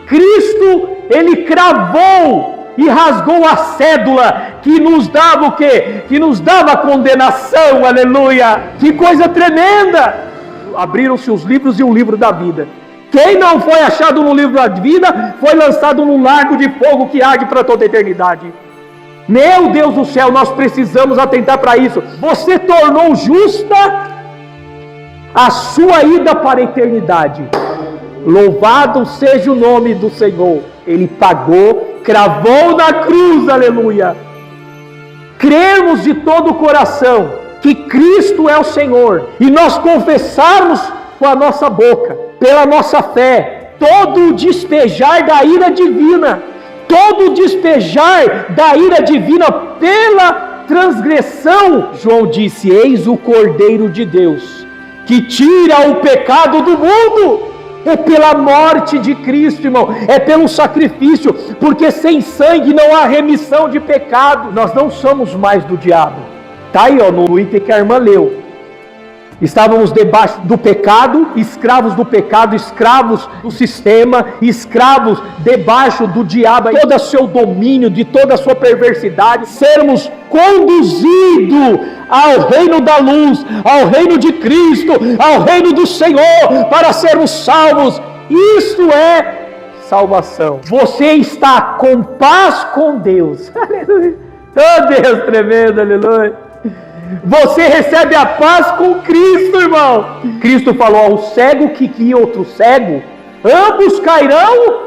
Cristo, Ele cravou e rasgou a cédula que nos dava o quê? Que nos dava a condenação, aleluia! Que coisa tremenda! Abriram-se os livros e o livro da vida. Quem não foi achado no livro da vida, foi lançado no lago de fogo que arde para toda a eternidade. Meu Deus do céu, nós precisamos atentar para isso. Você tornou justa a sua ida para a eternidade. Louvado seja o nome do Senhor. Ele pagou, cravou na cruz, aleluia. Crermos de todo o coração que Cristo é o Senhor e nós confessarmos com a nossa boca, pela nossa fé, todo o despejar da ira divina, todo o despejar da ira divina pela transgressão. João disse: eis o Cordeiro de Deus, que tira o pecado do mundo. É pela morte de Cristo, irmão, é pelo sacrifício, porque sem sangue não há remissão de pecado. Nós não somos mais do diabo. Está aí, no item que a irmã leu. Estávamos debaixo do pecado, escravos do pecado, escravos do sistema, escravos debaixo do diabo, de todo o seu domínio, de toda a sua perversidade. Sermos conduzidos ao reino da luz, ao reino de Cristo, ao reino do Senhor, para sermos salvos. Isso é salvação. Você está com paz com Deus. Aleluia. Oh Deus tremendo, aleluia. Você recebe a paz com Cristo, irmão. Cristo falou ao cego que guia outro cego, ambos cairão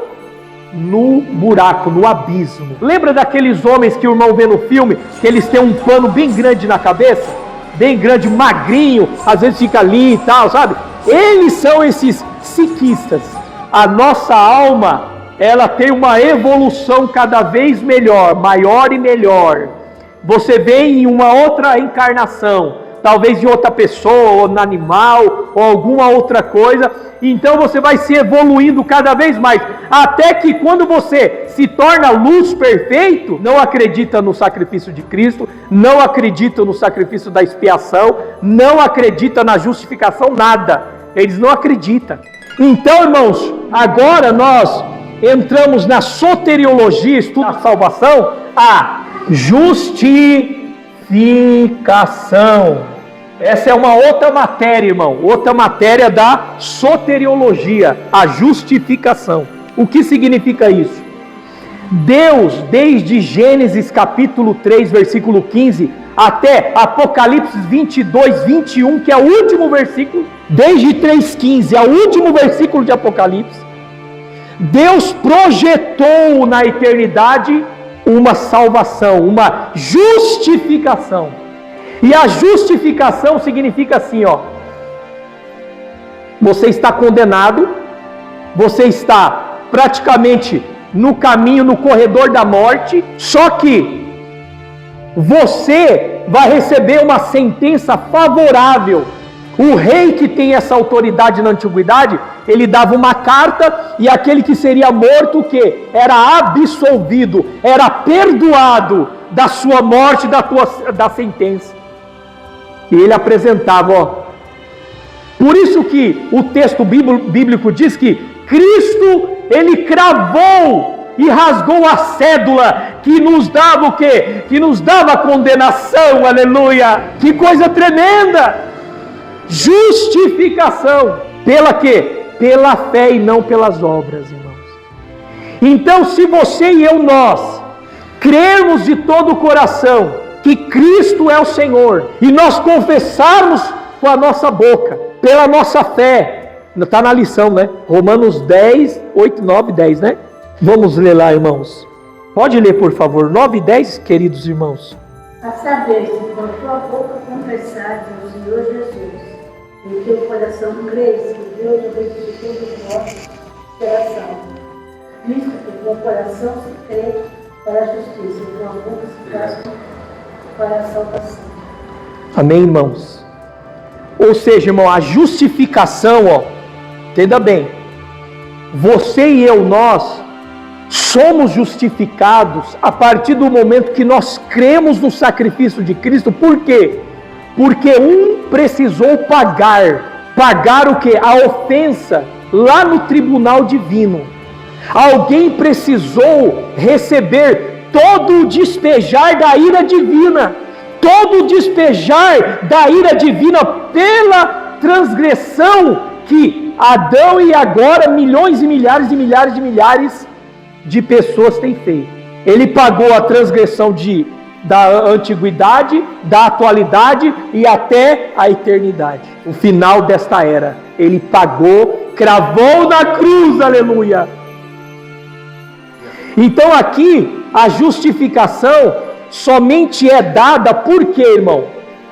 no buraco, no abismo. Lembra daqueles homens que o irmão vê no filme, que eles têm um pano bem grande na cabeça? Bem grande, magrinho, às vezes fica ali e tal, sabe? Eles são esses psiquistas. A nossa alma, ela tem uma evolução cada vez melhor, maior e melhor. Você vem em uma outra encarnação, talvez em outra pessoa, ou no animal, ou alguma outra coisa, então você vai se evoluindo cada vez mais, até que quando você se torna luz perfeito, não acredita no sacrifício de Cristo, não acredita no sacrifício da expiação, não acredita na justificação, nada, eles não acreditam. Então, irmãos, agora nós entramos na soteriologia, estudo da salvação, a justificação. Essa é uma outra matéria, irmão, outra matéria da soteriologia, a justificação. O que significa isso? Deus, desde Gênesis capítulo 3, versículo 15, até Apocalipse 22, 21, que é o último versículo, desde 3,15 é o último versículo de Apocalipse, Deus projetou na eternidade uma salvação, uma justificação. E a justificação significa assim, ó: você está condenado, você está praticamente no caminho, no corredor da morte, só que você vai receber uma sentença favorável. O rei que tem essa autoridade na antiguidade, ele dava uma carta e aquele que seria morto, o quê? Era absolvido, era perdoado da sua morte, da sentença. E ele apresentava, ó. Por isso que o texto bíblico diz que Cristo, ele cravou e rasgou a cédula que nos dava o quê? Que nos dava a condenação, aleluia! Que coisa tremenda! Justificação. Pela quê? Pela fé e não pelas obras, irmãos. Então, se você e eu, nós, crermos de todo o coração que Cristo é o Senhor, e nós confessarmos com a nossa boca, pela nossa fé, está na lição, né? Romanos 10, 8, 9, 10, né? Vamos ler lá, irmãos. Pode ler, por favor, 9 e 10, queridos irmãos. A saber, se com a tua boca confessares ao Senhor Jesus, e o teu coração crês que Deus o ressuscitou dos mortos, será salvo. Visto que com o coração se crê para a justiça, e com a boca se faz para a salvação. Amém, irmãos? Ou seja, irmão, a justificação, ó, entenda bem, você e eu, nós, somos justificados a partir do momento que nós cremos no sacrifício de Cristo. Por quê? Porque um precisou pagar o quê? A ofensa lá no tribunal divino. Alguém precisou receber todo o despejar da ira divina, todo o despejar da ira divina pela transgressão que Adão e agora milhões e milhares e milhares e milhares de pessoas têm feito. Ele pagou a transgressão da antiguidade, da atualidade e até a eternidade. O final desta era, ele pagou, cravou na cruz, aleluia. Então aqui, a justificação somente é dada por quê, irmão?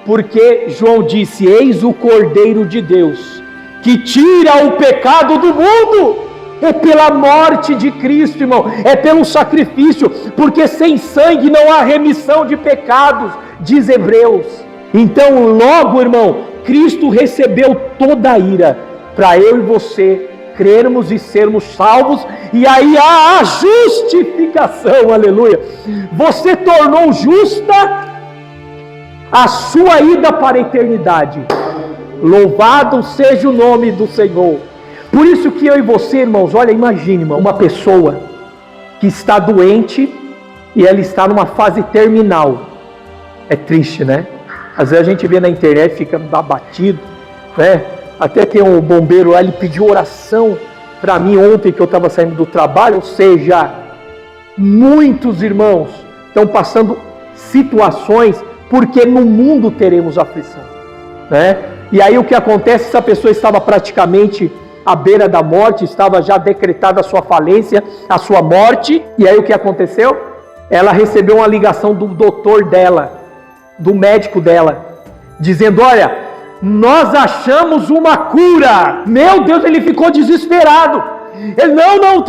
Porque João disse, eis o Cordeiro de Deus, que tira o pecado do mundo. É pela morte de Cristo, irmão, é pelo sacrifício, porque sem sangue não há remissão de pecados, diz Hebreus. Então logo, irmão, Cristo recebeu toda a ira, para eu e você crermos e sermos salvos, e aí há a justificação, aleluia. Você tornou justa a sua ida para a eternidade, louvado seja o nome do Senhor. Por isso que eu e você, irmãos, olha, imagine, irmão, uma pessoa que está doente e ela está numa fase terminal. É triste, né? Às vezes a gente vê na internet, fica abatido, né? Até tem um bombeiro lá, ele pediu oração para mim ontem que eu estava saindo do trabalho. Ou seja, muitos irmãos estão passando situações, porque no mundo teremos aflição, né? E aí o que acontece? Essa pessoa estava praticamente à beira da morte, estava já decretada a sua falência, a sua morte, e aí o que aconteceu? Ela recebeu uma ligação do doutor dela, do médico dela, dizendo, olha, nós achamos uma cura. Meu Deus, ele ficou desesperado. Ele, não,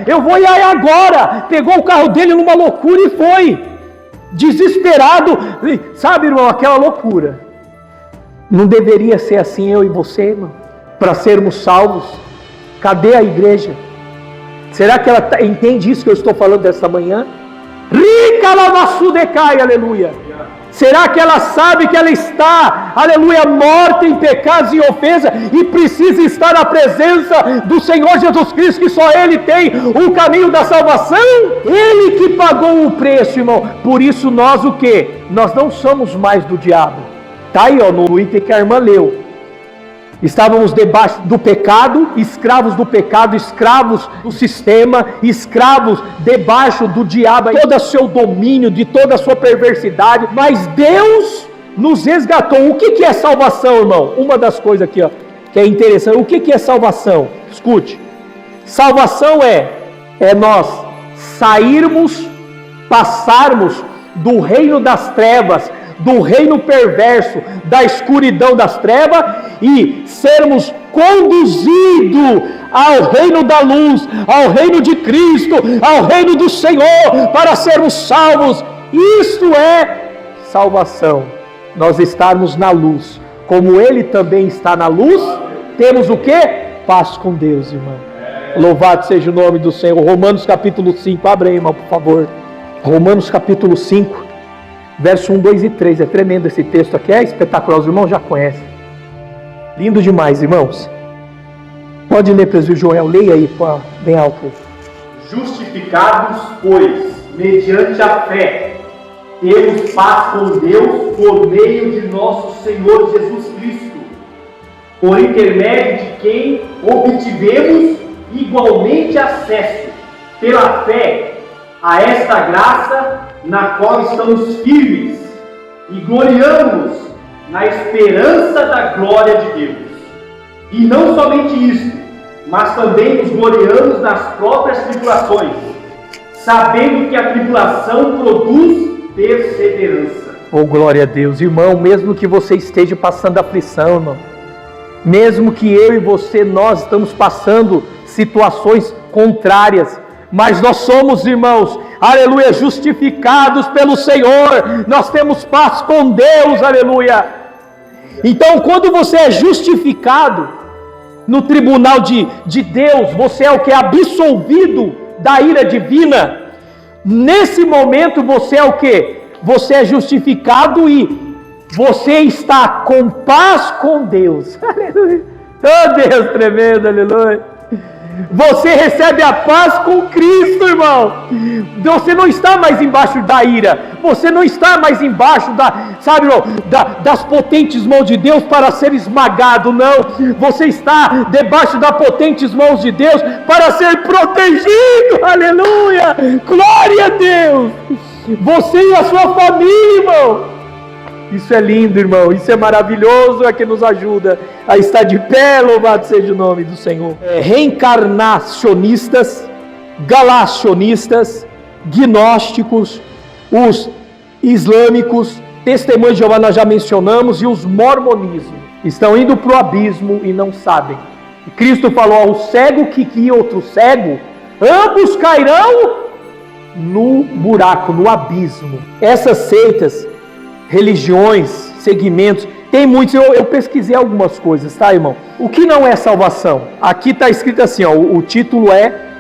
eu vou ir aí agora. Pegou o carro dele numa loucura e foi, desesperado, sabe, irmão, aquela loucura. Não deveria ser assim eu e você, irmão, para sermos salvos. Cadê a igreja? Será que ela entende isso que eu estou falando dessa manhã? Rica lavassudecai, aleluia. Será que ela sabe que ela está, aleluia, morta em pecados e ofensa e precisa estar na presença do Senhor Jesus Cristo, que só Ele tem o caminho da salvação? Ele que pagou o preço, irmão. Por isso nós o quê? Nós não somos mais do diabo. Está aí, ó, no item que a irmã leu. Estávamos debaixo do pecado, escravos do pecado, escravos do sistema, escravos debaixo do diabo, de todo o seu domínio, de toda a sua perversidade. Mas Deus nos resgatou. O que é salvação, irmão? Uma das coisas aqui, ó, que é interessante. O que é salvação? Escute. Salvação é nós sairmos, passarmos do reino das trevas, do reino perverso, da escuridão das trevas, e sermos conduzidos ao reino da luz, ao reino de Cristo, ao reino do Senhor, para sermos salvos. Isso é salvação. Nós estarmos na luz, como Ele também está na luz. Temos o que? Paz com Deus, irmão. Louvado seja o nome do Senhor. Romanos capítulo 5, abre aí, irmão, por favor. Romanos capítulo 5, verso 1, 2 e 3, é tremendo esse texto aqui, é espetacular, os irmãos já conhecem. Lindo demais, irmãos. Pode ler, presbítero Joel, leia aí, bem alto. Justificados, pois, mediante a fé, temos paz com Deus por meio de nosso Senhor Jesus Cristo, por intermédio de quem obtivemos igualmente acesso, pela fé, a esta graça na qual estamos firmes e gloriamos na esperança da glória de Deus. E não somente isso, mas também nos gloriamos nas próprias tribulações, sabendo que a tribulação produz perseverança. Oh, glória a Deus, irmão, mesmo que você esteja passando aflição, irmão, mesmo que eu e você, nós estamos passando situações contrárias, mas nós somos, irmãos, aleluia, justificados pelo Senhor, nós temos paz com Deus, aleluia. Então, quando você é justificado no tribunal de Deus, você é o que? Absolvido da ira divina. Nesse momento você é o que? Você é justificado e você está com paz com Deus. Aleluia. Oh Deus tremendo, aleluia. Você recebe a paz com Cristo, irmão. Você não está mais embaixo da ira. Você não está mais embaixo das potentes mãos de Deus para ser esmagado, não. Você está debaixo das potentes mãos de Deus para ser protegido. Aleluia! Glória a Deus! Você e a sua família, irmão. Isso é lindo, irmão. Isso é maravilhoso. É que nos ajuda a estar de pé. Louvado seja o nome do Senhor. Reencarnacionistas, galacionistas, gnósticos, os islâmicos, testemunhos de Jeová nós já mencionamos, e os mormonismos estão indo para o abismo e não sabem. E Cristo falou ao cego que guia outro cego, ambos cairão no buraco, no abismo. Essas seitas, religiões, segmentos, tem muitos, eu pesquisei algumas coisas, tá, irmão? O que não é salvação? Aqui está escrito assim, ó, o título é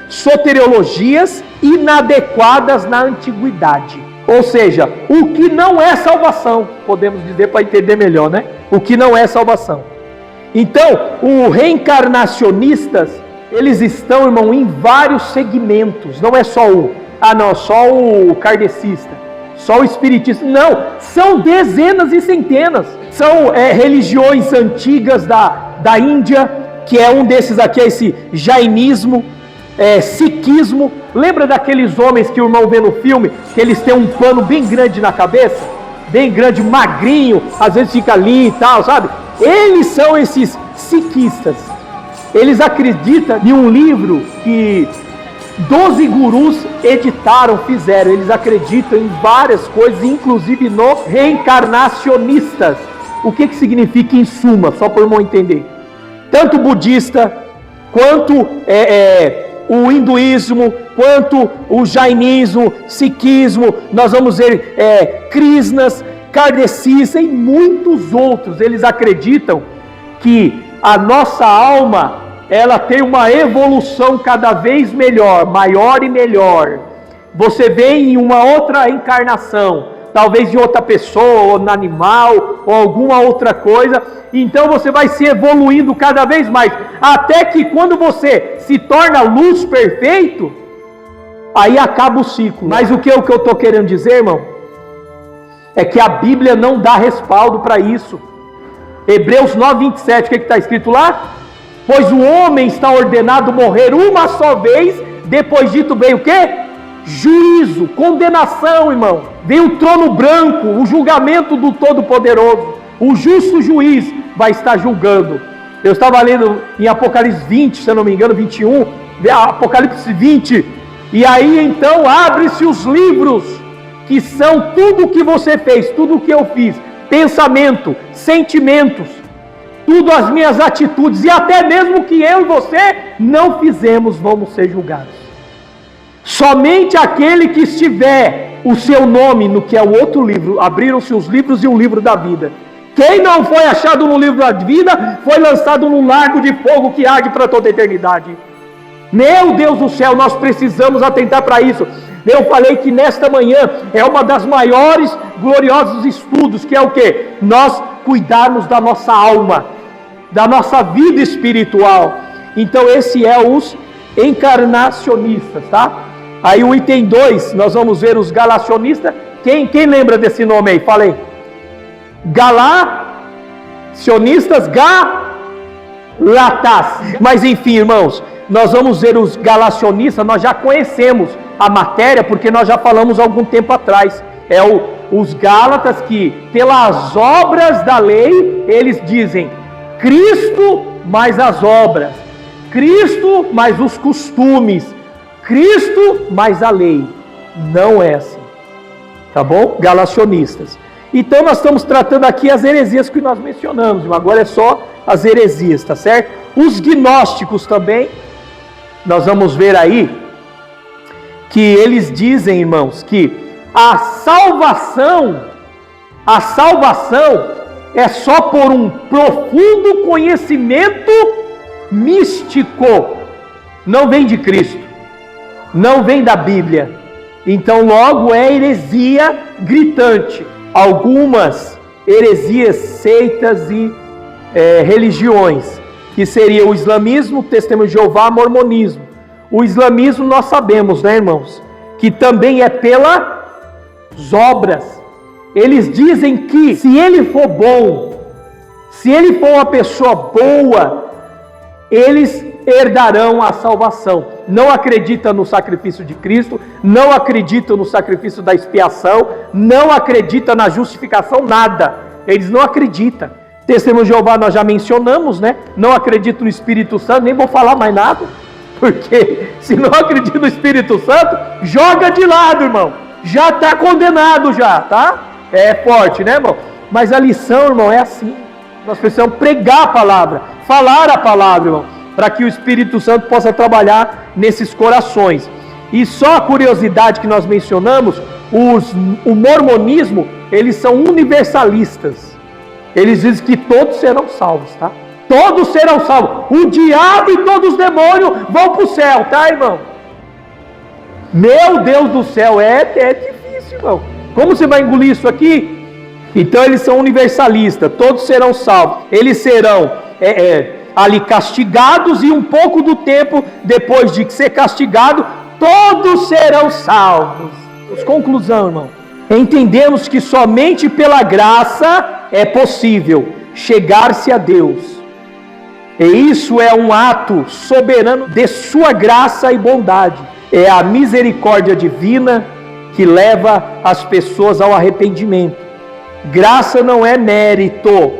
Soteriologias inadequadas na antiguidade. Ou seja, o que não é salvação, podemos dizer para entender melhor, né? O que não é salvação. Então, os reencarnacionistas, eles estão, irmão, em vários segmentos, não é só só o kardecista, só o espiritista, não, são dezenas e centenas, são religiões antigas da Índia, que é um desses aqui, é esse jainismo, sikhismo. Lembra daqueles homens que o irmão vê no filme, que eles têm um pano bem grande na cabeça, bem grande, magrinho, às vezes fica ali e tal, sabe? Eles são esses sikhistas. Eles acreditam em um livro que 12 gurus editaram, fizeram. Eles acreditam em várias coisas, inclusive no reencarnacionistas. O que significa em suma, só para o irmão entender? Tanto budista, quanto o hinduísmo, quanto o jainismo, sikhismo, nós vamos ver krishnas, kardecistas e muitos outros. Eles acreditam que a nossa alma, ela tem uma evolução cada vez melhor, maior e melhor. Você vem em uma outra encarnação, talvez de outra pessoa, ou no animal, ou alguma outra coisa, então você vai se evoluindo cada vez mais, até que quando você se torna luz perfeito, aí acaba o ciclo. Mas o que eu estou querendo dizer, irmão, é que a Bíblia não dá respaldo para isso. Hebreus 9:27, o que está escrito lá? Pois o homem está ordenado morrer uma só vez, depois dito veio o quê? Juízo, condenação, irmão. Vem o trono branco, o julgamento do Todo-Poderoso. O justo juiz vai estar julgando. Eu estava lendo em Apocalipse 20, se eu não me engano, 21, Apocalipse 20, e aí então abre-se os livros, que são tudo o que você fez, tudo o que eu fiz, pensamento, sentimentos, tudo as minhas atitudes, e até mesmo que eu e você não fizemos, vamos ser julgados. Somente aquele que estiver o seu nome no que é o outro livro, abriram-se os livros e o livro da vida. Quem não foi achado no livro da vida, foi lançado no lago de fogo que arde para toda a eternidade. Meu Deus do céu, nós precisamos atentar para isso. Eu falei que nesta manhã é uma das maiores, gloriosos estudos, que é o quê? Nós cuidarmos da nossa alma, da nossa vida espiritual. Então esse é os encarnacionistas, tá? Aí o item 2, nós vamos ver os galacionistas. Quem lembra desse nome aí? Fala aí. Galacionistas, Galatas. Mas enfim, irmãos, nós vamos ver os galacionistas. Nós já conhecemos a matéria, porque nós já falamos há algum tempo atrás. Os Gálatas que, pelas obras da lei, eles dizem Cristo mais as obras, Cristo mais os costumes, Cristo mais a lei. Não é assim, tá bom? Galacionistas. Então nós estamos tratando aqui as heresias que nós mencionamos, agora é só as heresias, tá certo? Os gnósticos também, nós vamos ver aí, que eles dizem, irmãos, que a salvação é só por um profundo conhecimento místico, não vem de Cristo, não vem da Bíblia. Então logo é heresia gritante. Algumas heresias, seitas e religiões que seria o islamismo, testemunho de Jeová, mormonismo. O islamismo nós sabemos, né, irmãos, que também é pelas obras. Eles dizem que se ele for bom, se ele for uma pessoa boa, eles herdarão a salvação. Não acreditam no sacrifício de Cristo, não acreditam no sacrifício da expiação, não acreditam na justificação, nada. Eles não acreditam. Testemunho de Jeová nós já mencionamos, né? Não acredito no Espírito Santo, nem vou falar mais nada, porque se não acredita no Espírito Santo, joga de lado, irmão. Já está condenado já, tá? É forte, né, irmão? Mas a lição, irmão, é assim. Nós precisamos pregar a palavra, falar a palavra, irmão, para que o Espírito Santo possa trabalhar nesses corações. E só a curiosidade que nós mencionamos, o mormonismo, eles são universalistas. Eles dizem que todos serão salvos, tá? Todos serão salvos. O diabo e todos os demônios vão para o céu, tá, irmão? Meu Deus do céu, é difícil, irmão. Como você vai engolir isso aqui? Então eles são universalistas, todos serão salvos. Eles serão ali castigados e um pouco do tempo depois de ser castigado, todos serão salvos. Conclusão, irmão. Entendemos que somente pela graça é possível chegar-se a Deus. E isso é um ato soberano de sua graça e bondade. É a misericórdia divina que leva as pessoas ao arrependimento. Graça não é mérito,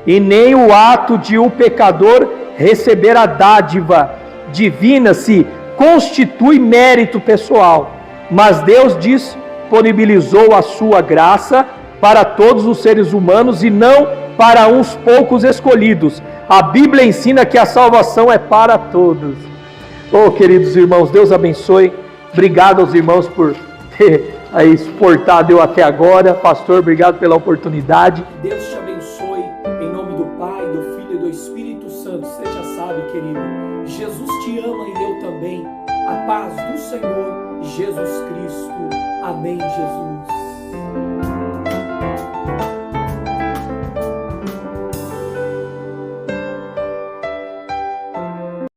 e nem o ato de um pecador receber a dádiva divina se constitui mérito pessoal. Mas Deus disponibilizou a sua graça para todos os seres humanos e não para uns poucos escolhidos. A Bíblia ensina que a salvação é para todos. Oh, queridos irmãos, Deus abençoe. Obrigado aos irmãos por ter exportado eu até agora. Pastor, obrigado pela oportunidade. Deus te abençoe, em nome do Pai, do Filho e do Espírito Santo. Você já sabe, querido, Jesus te ama e eu também. A paz do Senhor Jesus Cristo. Amém, Jesus.